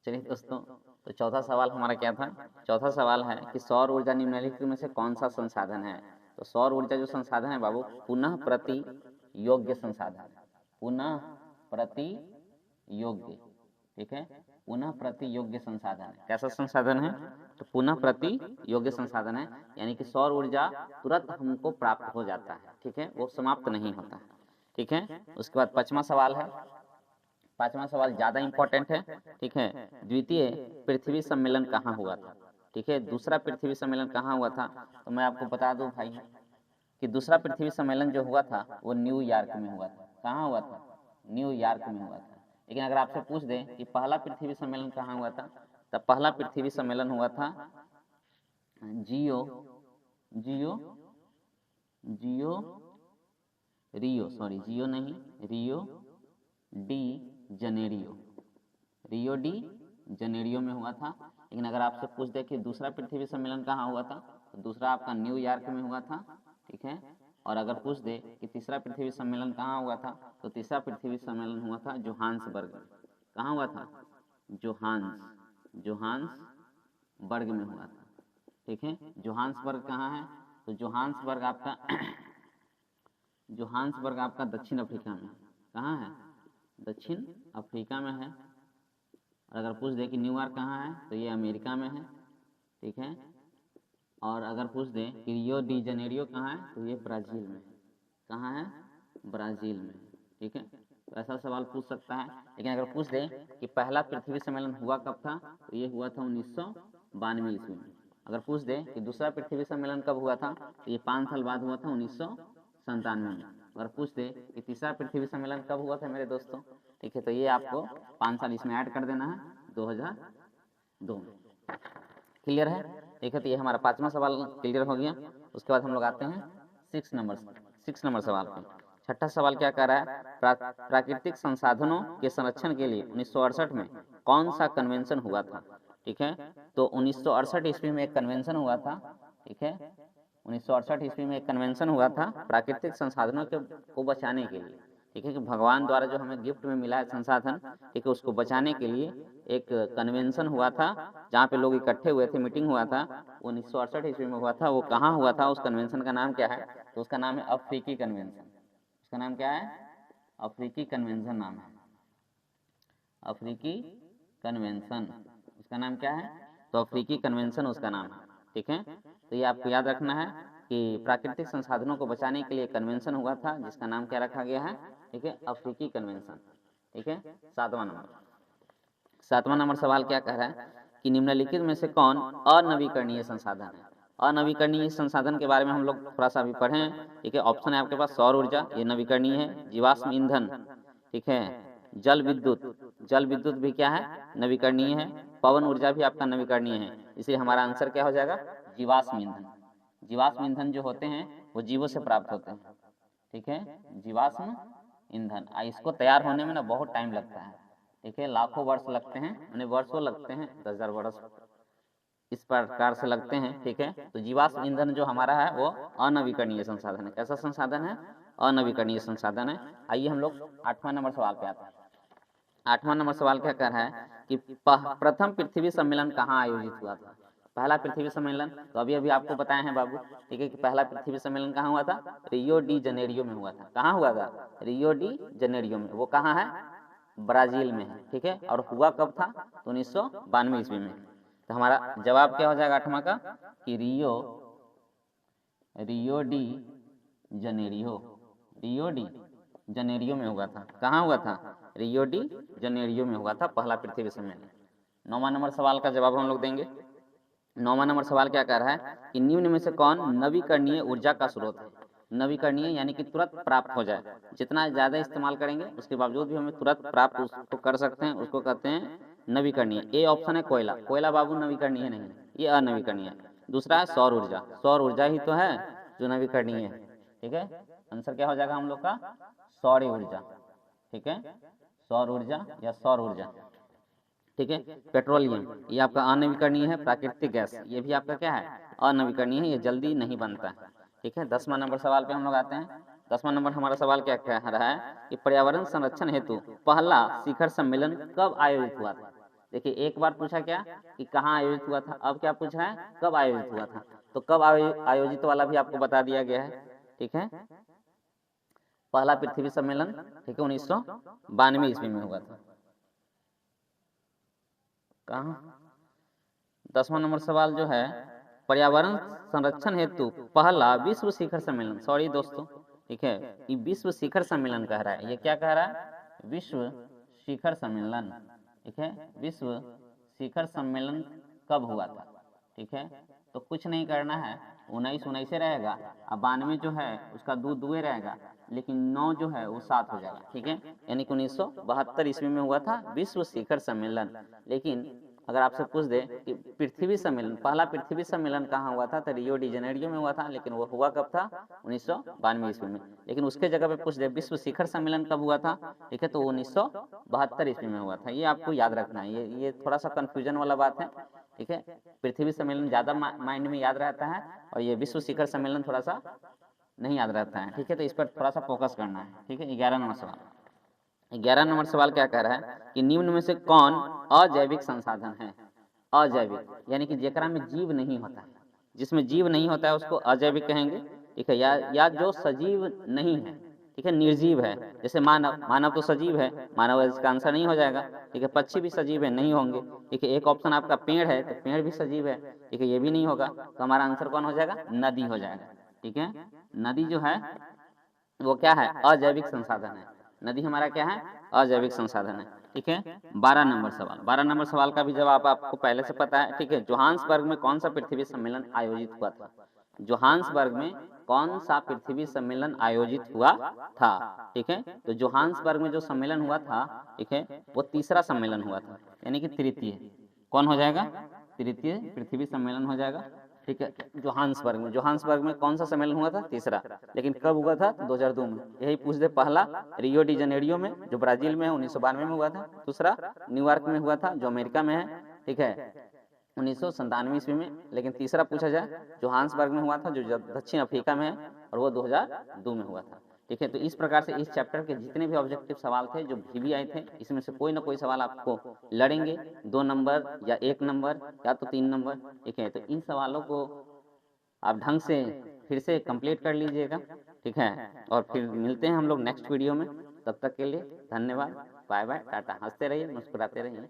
चलिए दोस्तों, तो चौथा सवाल हमारा क्या था? चौथा सवाल है कि सौर ऊर्जा निम्नलिखित में से कौन सा संसाधन है? तो सौर ऊर्जा जो संसाधन है बाबू, पुनः प्रति योग्य संसाधन है। पुनः प्रति योग्य, ठीक है, पुनः प्रति योग्य संसाधन है। कैसा संसाधन है? तो पुनः प्रति योग्य संसाधन है, यानी कि सौर ऊर्जा तुरंत हमको प्राप्त हो जाता है, ठीक है, वो समाप्त नहीं होता है, ठीक है। उसके बाद पांचवा सवाल है, पांचवा सवाल ज्यादा इंपॉर्टेंट है, ठीक है। द्वितीय पृथ्वी सम्मेलन कहाँ हुआ था? ठीक है, दूसरा पृथ्वी सम्मेलन कहाँ हुआ था? तो मैं आपको बता दूं भाई कि दूसरा पृथ्वी सम्मेलन जो हुआ था वो न्यूयॉर्क में हुआ था। कहाँ हुआ था? न्यूयॉर्क में हुआ था। लेकिन अगर आपसे पूछ दें कि पहला पृथ्वी सम्मेलन कहाँ हुआ था, तब पहला पृथ्वी सम्मेलन हुआ था जियो जियो जियो रियो, सॉरी जियो नहीं, Rio de Janeiro, Rio de Janeiro में हुआ था। लेकिन अगर आपसे पूछ दे कि दूसरा पृथ्वी सम्मेलन कहाँ हुआ था, तो दूसरा आपका न्यूयॉर्क में हुआ था, ठीक है। और अगर पूछ दे कि तीसरा पृथ्वी सम्मेलन कहाँ हुआ था, तो तीसरा पृथ्वी सम्मेलन हुआ था जोहान्सबर्ग में। कहाँ हुआ था? जोहान्सबर्ग में हुआ था, ठीक है। जोहान्सबर्ग कहाँ है? तो जोहान्सबर्ग आपका दक्षिण अफ्रीका में। कहाँ है? दक्षिण अफ्रीका में है। और अगर पूछ दे कि न्यूयॉर्क कहाँ है, तो ये अमेरिका में है, ठीक है। और अगर पूछ दें कि रियो डी जनेरियो कहाँ है, तो ये ब्राज़ील में है। कहाँ है? ब्राज़ील में, ठीक है। तो ऐसा सवाल पूछ सकता है। लेकिन अगर पूछ दें कि पहला पृथ्वी सम्मेलन हुआ कब था, तो ये हुआ था 1992 ईस्वी में। अगर पूछ दें कि दूसरा पृथ्वी सम्मेलन कब हुआ था, तो ये 5 साल बाद हुआ था 1997 में। अगर पूछ दे कि तीसरा पृथ्वी सम्मेलन कब हुआ था मेरे दोस्तों, ठीक है, तो ये आपको 5 साल इसमें ऐड कर देना है, 2002 में। क्लियर है? ठीक है, तो ये हमारा पांचवा सवाल क्लियर हो गया। उसके बाद हम लोग आते हैं 6 नंबर सवाल पे। छठा सवाल क्या कह रहा है? प्राकृतिक संसाधनों के संरक्षण के लिए 1968 में कौन सा कन्वेंशन हुआ था? ठीक है, तो 1968 ईस्वी में एक कन्वेंशन हुआ था, ठीक है। 1968 ईस्वी में एक कन्वेंशन हुआ था प्राकृतिक संसाधनों को बचाने के लिए, ठीक है, कि भगवान द्वारा जो हमें गिफ्ट में मिला है संसाधन, ठीक है, उसको बचाने के लिए एक कन्वेंशन हुआ था, जहाँ पे लोग इकट्ठे हुए थे, मीटिंग हुआ था, 1968 ईस्वी में हुआ था। वो कहाँ हुआ था? उस कन्वेंशन का नाम क्या है? तो उसका नाम है अफ्रीकी कन्वेंशन। उसका नाम क्या है? अफ्रीकी कन्वेंशन नाम है, अफ्रीकी कन्वेंशन। उसका नाम क्या है? तो अफ्रीकी कन्वेंशन उसका नाम है, ठीक है। तो ये आपको याद रखना है कि प्राकृतिक संसाधनों को बचाने के लिए कन्वेंशन हुआ था, जिसका नाम क्या रखा गया है? ठीक है, अफ्रीकी कन्वेंशन, ठीक है। सातवां नंबर सवाल क्या कह रहा है कि निम्नलिखित में से कौन अनवीकरणीय संसाधन है? अनवीकरणीय संसाधन के बारे में हम लोग थोड़ा सा अभी पढ़े हैं, ठीक है। ऑप्शन है आपके पास सौर ऊर्जा, ये नवीकरणीय है। जीवाश्म ईंधन, ठीक है। जल विद्युत भी क्या है? नवीकरणीय है। पवन ऊर्जा भी आपका नवीकरणीय है। इसलिए हमारा आंसर क्या हो जाएगा? जीवाश्म ईंधन। जीवाश्म ईंधन जो होते हैं वो जीवों से प्राप्त होते हैं, ठीक है। जीवाश्म ईंधन, इसको तैयार होने में ना बहुत टाइम लगता है, ठीक है, लाखों वर्ष लगते हैं, यानी वर्षों लगते हैं, 10,000 वर्ष इस प्रकार से लगते हैं, ठीक है। तो जीवाश्म ईंधन जो हमारा है वो अनवीकरणीय संसाधन है। कैसा संसाधन है? अनवीकरणीय संसाधन है। आइए हम लोग 8वां नंबर सवाल पे आते हैं। 8वां नंबर सवाल क्या कह रहा है कि प्रथम पृथ्वी सम्मेलन कहाँ आयोजित हुआ था? पहला पृथ्वी सम्मेलन तो अभी अभी आपको बताए हैं बाबू, ठीक है, कि पहला पृथ्वी सम्मेलन कहाँ हुआ था? रियो डी जनेरियो में हुआ था। कहाँ हुआ था? रियो डी जनेरियो में। वो कहाँ है? ब्राजील में है, ठीक है। और हुआ कब था? तो 1992 ईस्वी में। तो हमारा जवाब क्या हो जाएगा 8वां का? कि Rio de Janeiro, Rio de Janeiro में हुआ था। कहाँ हुआ था? रियो डी जनेरियो में हुआ था पहला पृथ्वी सम्मेलन। 9वां नंबर सवाल का जवाब हम लोग देंगे। 9वां नंबर सवाल क्या कह रहा है कि निम्न में से कौन नवीकरणीय ऊर्जा का स्रोत है? नवीकरणीय यानी कि तुरंत प्राप्त हो जाए, जितना ज्यादा इस्तेमाल करेंगे उसके बावजूद भी हमें तुरंत प्राप्त उसको कर सकते हैं, उसको कहते हैं नवीकरणीय। ए ऑप्शन है कोयला। कोयला बाबू नवीकरणीय नहीं है, ये अनवीकरणीय है। दूसरा है सौर ऊर्जा। सौर ऊर्जा ही तो है जो नवीकरणीय है, ठीक है। आंसर क्या हो जाएगा हम लोग का? सौर ऊर्जा, ठीक है, सौर ऊर्जा या सौर ऊर्जा, ठीक है। पेट्रोलियम, ये आपका अनवीकरणीय है। प्राकृतिक गैस, ये भी आपका क्या है? अनवीकरणीय है, ये जल्दी नहीं बनता है, ठीक है। 10वां नंबर सवाल पे हम लोग आते हैं। 10वां नंबर हमारा सवाल क्या कह रहा है कि पर्यावरण संरक्षण हेतु पहला शिखर सम्मेलन कब आयोजित हुआ था? देखिए एक बार पूछा क्या कि कहाँ आयोजित हुआ था, अब क्या पूछा है कब आयोजित हुआ था। तो कब आयोजित वाला भी आपको बता दिया गया है, ठीक है। पहला पृथ्वी सम्मेलन, ठीक है, 1992 ईस्वी में हुआ था। कहाँ 10वां नंबर सवाल जो है, पर्यावरण संरक्षण हेतु पहला विश्व शिखर सम्मेलन, सॉरी दोस्तों, ठीक है, ये विश्व शिखर सम्मेलन कह रहा है, ये क्या कह रहा है, विश्व शिखर सम्मेलन, ठीक है। विश्व शिखर सम्मेलन कब हुआ था, ठीक है। तो कुछ नहीं करना है, 19 से रहेगा, अब 92 जो है उसका दुए रहेगा, लेकिन 9 जो है वो 7 हो जाएगा, ठीक है। यानी कि 1972 ईस्वी में हुआ था विश्व शिखर सम्मेलन। लेकिन अगर आपसे पूछ दे कि पृथ्वी सम्मेलन, पहला पृथ्वी सम्मेलन कहाँ हुआ था, तो रियो डी जेनेरियो में हुआ था, लेकिन वो हुआ कब था, 1992 ईस्वी में। लेकिन उसके जगह पे पूछ दे विश्व शिखर सम्मेलन कब हुआ था, ठीक है, तो 1972 ईस्वी में हुआ था। ये आपको याद रखना है, ये थोड़ा सा कंफ्यूजन वाला बात है, ठीक है। पृथ्वी सम्मेलन ज्यादा माइंड में याद रहता है, और ये विश्व शिखर सम्मेलन थोड़ा सा नहीं याद रहता है, ठीक है। तो इस पर थोड़ा सा फोकस करना है, ठीक है। 11 नंबर सवाल, 11 नंबर सवाल क्या कह रहा है कि निम्न में से कौन अजैविक संसाधन है। अजैविक यानी कि जेकरा में जीव नहीं होता है, जिसमें जीव नहीं होता है उसको अजैविक कहेंगे, ठीक है। या जो सजीव नहीं है, ठीक है, निर्जीव है, जैसे मानव, मानव तो सजीव है, मानव इसका आंसर नहीं हो जाएगा, ठीक है। पक्षी भी सजीव है, नहीं होंगे, ठीक है। एक ऑप्शन आपका पेड़ है, तो पेड़ भी सजीव है, ठीक है, ये भी नहीं होगा, तो हमारा आंसर कौन हो जाएगा, नदी हो जाएगा, ठीक है। नदी जो है वो क्या है, अजैविक संसाधन है। नदी हमारा क्या है, अजैविक संसाधन है, ठीक है। 12 नंबर सवाल, 12 नंबर सवाल का भी जवाब आपको पहले से पता है, ठीक है। जोहान्सबर्ग में कौन सा पृथ्वी सम्मेलन आयोजित हुआ था। जोहान्सबर्ग में कौन सा पृथ्वी सम्मेलन आयोजित हुआ था, ठीक है। तो जोहान्सबर्ग में जो सम्मेलन हुआ था, ठीक है, वो तीसरा सम्मेलन हुआ था, यानी कि तृतीय कौन हो जाएगा, तृतीय पृथ्वी सम्मेलन हो जाएगा, ठीक है। जोहान्सबर्ग में कौन सा सम्मेलन हुआ था, तीसरा, लेकिन कब हुआ था, 2002 में। यही पूछ दे, पहला रियो डी जेनेरियो में जो ब्राजील में है 1992 में हुआ था, दूसरा न्यूयॉर्क में हुआ था जो अमेरिका में है, ठीक है, 1997 ईस्वी में। लेकिन तीसरा पूछा जाए जोहान्सबर्ग में हुआ था जो दक्षिण अफ्रीका में है, और वो 2002 में हुआ था, ठीक है। तो इस प्रकार से इस चैप्टर के जितने भी ऑब्जेक्टिव सवाल थे जो भी आए थे, इसमें से कोई ना कोई सवाल आपको लड़ेंगे, 2 नंबर या 1 नंबर या तो 3 नंबर, ठीक है। तो इन सवालों को आप ढंग से फिर से कंप्लीट कर लीजिएगा, ठीक है। और फिर मिलते हैं हम लोग नेक्स्ट वीडियो में, तब तक के लिए धन्यवाद, बाय बाय, टाटा, हंसते रहिए, मुस्कुराते रहिए।